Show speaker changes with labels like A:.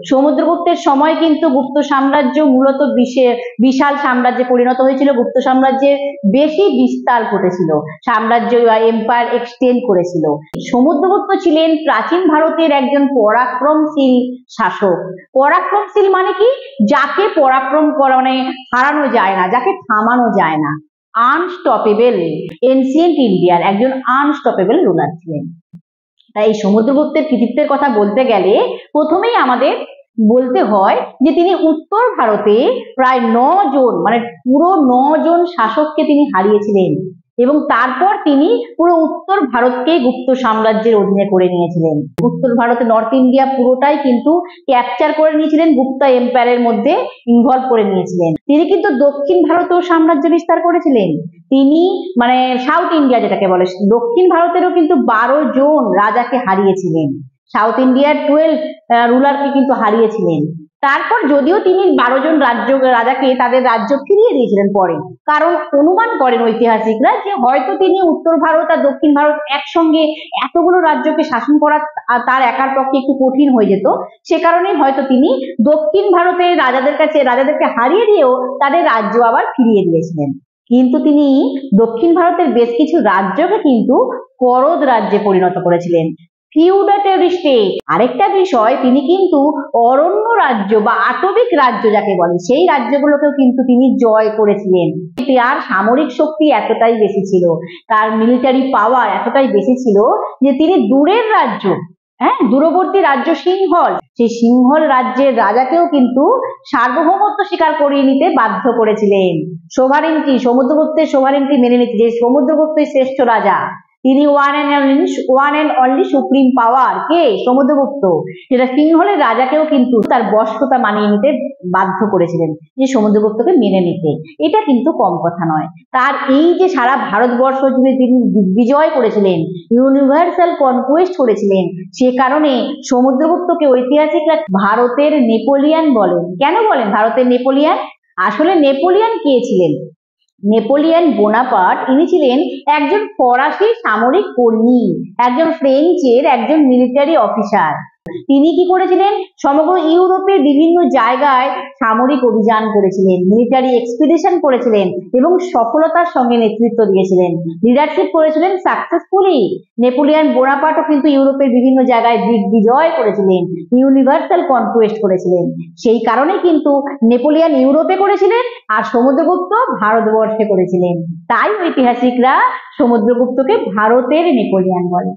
A: সমুদ্রগুপ্তের সময় কিন্তু গুপ্ত সাম্রাজ্য মূলত বিশাল সাম্রাজ্যে পরিণত হয়েছিল। গুপ্ত সাম্রাজ্যের বেশি বিস্তার ঘটেছিল, সাম্রাজ্য এম্পায়ার এক্সটেন্ড করেছিল। সমুদ্রগুপ্ত ছিলেন প্রাচীন ভারতের একজন পরাক্রমশীল শাসক। পরাক্রমশীল মানে কি? যাকে পরাক্রম করণে হারানো যায় না, যাকে থামানো যায় না। আনস্টপেবল, এনসিয়েন্ট ইন্ডিয়ার একজন আনস্টপেবল রুলার ছিলেন। তাই সমুদ্রগুপ্তের কৃতিত্বের কথা বলতে গেলে প্রথমেই আমাদের বলতে হয় যে তিনি উত্তর ভারতে প্রায় 9 জন, মানে পুরো 9 জন শাসককে তিনি হারিয়েছিলেন এবং তারপর তিনি পুরো উত্তর ভারতকে গুপ্ত সাম্রাজ্যের অধীনে করে নিয়েছিলেন। উত্তর ভারতে নর্থ ইন্ডিয়া পুরোটাই কিন্তু ক্যাপচার করে নিয়েছিলেন, গুপ্তা এম্পায়ারের মধ্যে ইনভলভ করে নিয়েছিলেন। তিনি কিন্তু দক্ষিণ ভারতেও সাম্রাজ্য বিস্তার করেছিলেন। তিনি মানে সাউথ ইন্ডিয়া যেটাকে বলে, দক্ষিণ ভারতেরও কিন্তু 12 জন রাজাকে হারিয়েছিলেন। সাউথ ইন্ডিয়ার 12 রুলারকে কিন্তু হারিয়েছিলেন। তারপর যদিও তিনি 12 জন রাজাকে তাদের রাজ্য ফিরিয়ে দিয়েছিলেন পরে, কারণ অনুমান করেন ঐতিহাসিকরা যে হয়তো তিনি উত্তর ভারত আর দক্ষিণ ভারত একসঙ্গে এতগুলো রাজ্যকে শাসন করা তার একার পক্ষে একটু কঠিন হয়ে যেত। সে কারণেই হয়তো তিনি দক্ষিণ ভারতের রাজাদেরকে হারিয়ে দিয়েও তাদের রাজ্য আবার ফিরিয়ে দিয়েছিলেন। কিন্তু তিনি দক্ষিণ ভারতের বেশ কিছু রাজ্যকে কিন্তু করদ রাজ্যে পরিণত করেছিলেন, ফিউডাটরি স্টেট। আরেকটা বিষয়, তিনি কিন্তু অরণ্য রাজ্য বা আটবিক রাজ্য যাকে বলে সেই রাজ্যগুলোকেও কিন্তু তিনি জয় করেছিলেন। তার সামরিক শক্তি এতটাই বেশি ছিল, তার মিলিটারি পাওয়ার এতটাই বেশি ছিল যে তিনি দূরের রাজ্য, দূরবর্তী রাজ্য সিংহল, সেই সিংহল রাজ্যের রাজাকেও কিন্তু সার্বভৌমত্ব স্বীকার করিয়ে নিতে বাধ্য করেছিলেন। সোভারেন্টি, সমুদ্রগুপ্তের সোভারেন্টি মেনে নিতে, যে সমুদ্রগুপ্তই শ্রেষ্ঠ রাজা, তিনি one and only supreme power কে? সমুদ্রগুপ্ত। যেটা সিংহলের রাজাকেও কিন্তু তার বশ্যতা মানিয়ে নিতে বাধ্য করেছিলেন, যে সমুদ্রগুপ্তকে মেনে নিতে। এটা কিন্তু কম কথা নয়। তার এই যে সারা ভারতবর্ষ জুড়ে তিনি দিগ্বিজয় করেছিলেন, ইউনিভার্সাল কনকোয়েস্ট করেছিলেন, সে কারণে সমুদ্রগুপ্তকে ঐতিহাসিকরা ভারতের নেপোলিয়ান বলেন। কেন বলেন ভারতের নেপোলিয়ান? আসলে নেপোলিয়ান কে ছিলেন? নেপোলিয়ান বোনাপার্ট ইনি ছিলেন একজন ফরাসি সামরিক কর্মী, একজন ফ্রেঞ্চের একজন মিলিটারি অফিসার। তিনি কি করেছিলেন? সমগ্র ইউরোপের বিভিন্ন জায়গায় সামরিক অভিযান করেছিলেন, মিলিটারি এক্সপিডিশন করেছিলেন এবং সফলতার সঙ্গে নেতৃত্ব দিয়েছিলেন, লিডারশিপ করেছিলেন সাকসেসফুলি। নেপোলিয়ান বোনাপার্টও কিন্তু ইউরোপের বিভিন্ন জায়গায় দিগ্বিজয় করেছিলেন, ইউনিভার্সাল কনকোয়েস্ট করেছিলেন। সেই কারণে কিন্তু নেপোলিয়ান ইউরোপে করেছিলেন আর সমুদ্রগুপ্ত ভারতবর্ষে করেছিলেন। তাই ঐতিহাসিকরা সমুদ্রগুপ্তকে ভারতের নেপোলিয়ান বলে।